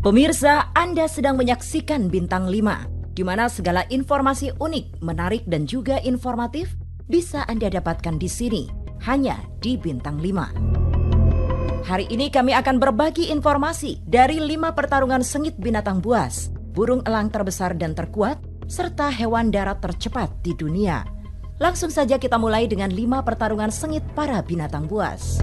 Pemirsa, Anda sedang menyaksikan Bintang 5, di mana segala informasi unik, menarik dan juga informatif bisa Anda dapatkan di sini, hanya di Bintang 5. Hari ini kami akan berbagi informasi dari 5 pertarungan sengit binatang buas, burung elang terbesar dan terkuat, serta hewan darat tercepat di dunia. Langsung saja kita mulai dengan 5 pertarungan sengit para binatang buas.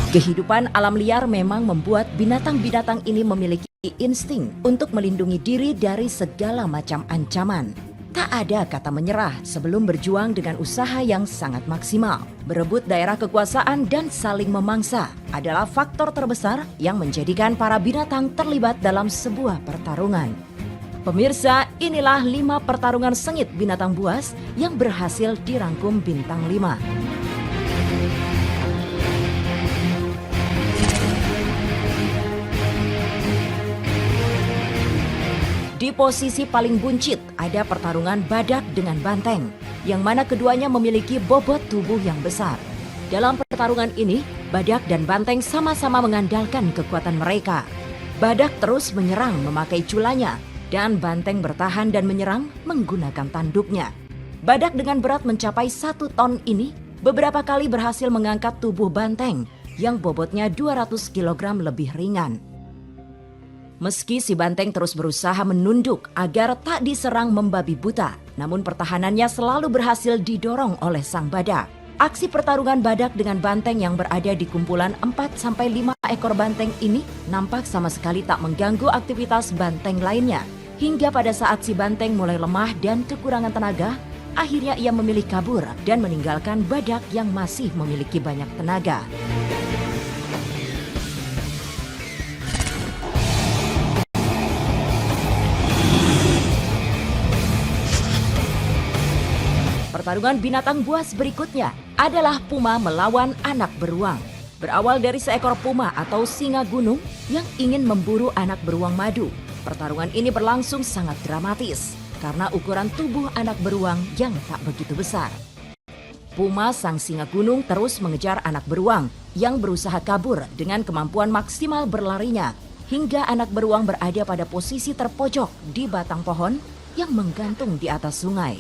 Kehidupan alam liar memang membuat binatang-binatang ini memiliki insting untuk melindungi diri dari segala macam ancaman. Tak ada kata menyerah sebelum berjuang dengan usaha yang sangat maksimal. Berebut daerah kekuasaan dan saling memangsa adalah faktor terbesar yang menjadikan para binatang terlibat dalam sebuah pertarungan. Pemirsa, inilah 5 pertarungan sengit binatang buas yang berhasil dirangkum Bintang 5. Di posisi paling buncit ada pertarungan badak dengan banteng, yang mana keduanya memiliki bobot tubuh yang besar. Dalam pertarungan ini, badak dan banteng sama-sama mengandalkan kekuatan mereka. Badak terus menyerang memakai culanya, dan banteng bertahan dan menyerang menggunakan tanduknya. Badak dengan berat mencapai 1 ton ini beberapa kali berhasil mengangkat tubuh banteng yang bobotnya 200 kg lebih ringan. Meski si banteng terus berusaha menunduk agar tak diserang membabi buta, namun pertahanannya selalu berhasil didorong oleh sang badak. Aksi pertarungan badak dengan banteng yang berada di kumpulan 4-5 ekor banteng ini nampak sama sekali tak mengganggu aktivitas banteng lainnya. Hingga pada saat si banteng mulai lemah dan kekurangan tenaga, akhirnya ia memilih kabur dan meninggalkan badak yang masih memiliki banyak tenaga. Pertarungan binatang buas berikutnya adalah puma melawan anak beruang. Berawal dari seekor puma atau singa gunung yang ingin memburu anak beruang madu. Pertarungan ini berlangsung sangat dramatis karena ukuran tubuh anak beruang yang tak begitu besar. Puma sang singa gunung terus mengejar anak beruang yang berusaha kabur dengan kemampuan maksimal berlarinya hingga anak beruang berada pada posisi terpojok di batang pohon yang menggantung di atas sungai.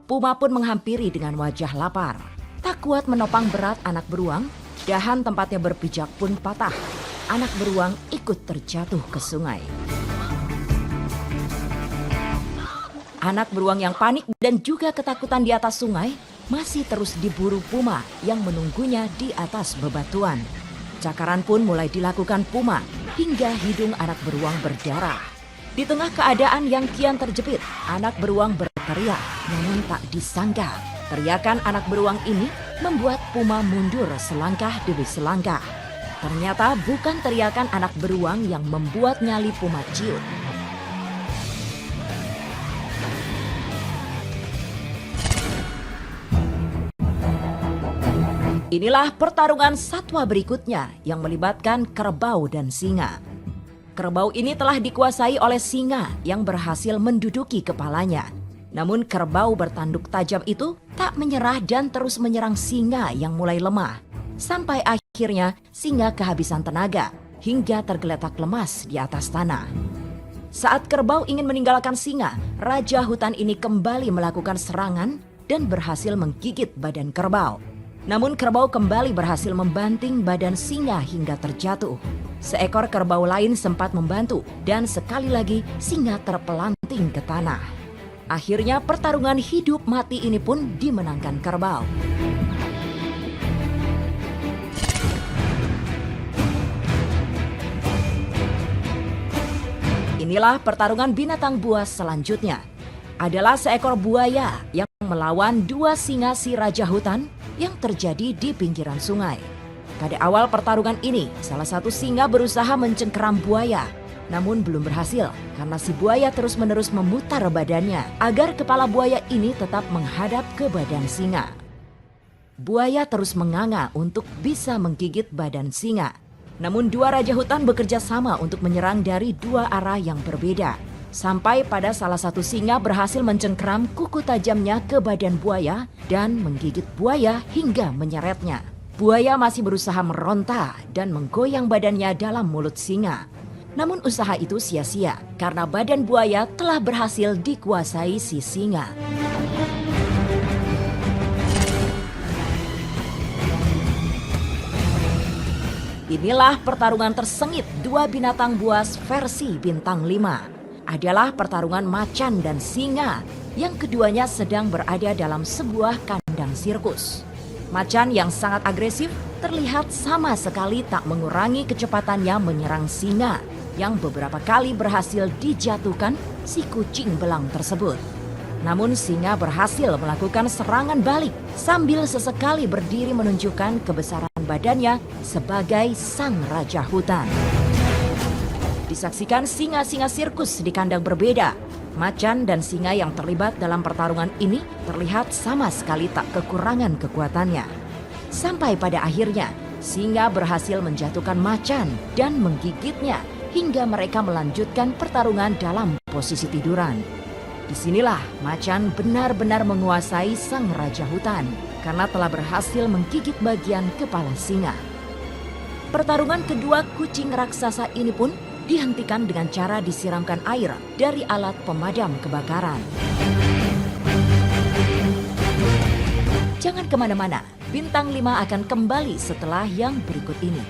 Puma pun menghampiri dengan wajah lapar. Tak kuat menopang berat anak beruang, dahan tempatnya berpijak pun patah. Anak beruang ikut terjatuh ke sungai. Anak beruang yang panik dan juga ketakutan di atas sungai masih terus diburu puma yang menunggunya di atas bebatuan. Cakaran pun mulai dilakukan puma hingga hidung anak beruang berdarah. Di tengah keadaan yang kian terjepit, anak beruang berteriak, namun tak disangka. Teriakan anak beruang ini membuat puma mundur selangkah demi selangkah. Ternyata bukan teriakan anak beruang yang membuat nyali puma ciut. Inilah pertarungan satwa berikutnya yang melibatkan kerbau dan singa. Kerbau ini telah dikuasai oleh singa yang berhasil menduduki kepalanya. Namun kerbau bertanduk tajam itu tak menyerah dan terus menyerang singa yang mulai lemah. Sampai akhirnya singa kehabisan tenaga hingga tergeletak lemas di atas tanah. Saat kerbau ingin meninggalkan singa, raja hutan ini kembali melakukan serangan dan berhasil menggigit badan kerbau. Namun kerbau kembali berhasil membanting badan singa hingga terjatuh. Seekor kerbau lain sempat membantu dan sekali lagi singa terpelanting ke tanah. Akhirnya pertarungan hidup mati ini pun dimenangkan kerbau. Inilah pertarungan binatang buas selanjutnya. Adalah seekor buaya yang melawan 2 singa si raja hutan yang terjadi di pinggiran sungai. Pada awal pertarungan ini, salah satu singa berusaha mencengkeram buaya, namun belum berhasil karena si buaya terus-menerus memutar badannya agar kepala buaya ini tetap menghadap ke badan singa. Buaya terus menganga untuk bisa menggigit badan singa. Namun dua raja hutan bekerja sama untuk menyerang dari dua arah yang berbeda. Sampai pada salah satu singa berhasil mencengkeram kuku tajamnya ke badan buaya dan menggigit buaya hingga menyeretnya. Buaya masih berusaha meronta dan menggoyang badannya dalam mulut singa. Namun usaha itu sia-sia karena badan buaya telah berhasil dikuasai si singa. Inilah pertarungan tersengit dua binatang buas versi bintang 5. Adalah pertarungan macan dan singa yang keduanya sedang berada dalam sebuah kandang sirkus. Macan yang sangat agresif terlihat sama sekali tak mengurangi kecepatannya menyerang singa yang beberapa kali berhasil dijatuhkan si kucing belang tersebut. Namun singa berhasil melakukan serangan balik sambil sesekali berdiri menunjukkan kebesaran badannya sebagai sang raja hutan. Disaksikan singa-singa sirkus di kandang berbeda. Macan dan singa yang terlibat dalam pertarungan ini terlihat sama sekali tak kekurangan kekuatannya. Sampai pada akhirnya, singa berhasil menjatuhkan macan dan menggigitnya hingga mereka melanjutkan pertarungan dalam posisi tiduran. Disinilah macan benar-benar menguasai sang raja hutan karena telah berhasil menggigit bagian kepala singa. Pertarungan kedua kucing raksasa ini pun dihentikan dengan cara disiramkan air dari alat pemadam kebakaran. Jangan kemana-mana, Bintang 5 akan kembali setelah yang berikut ini.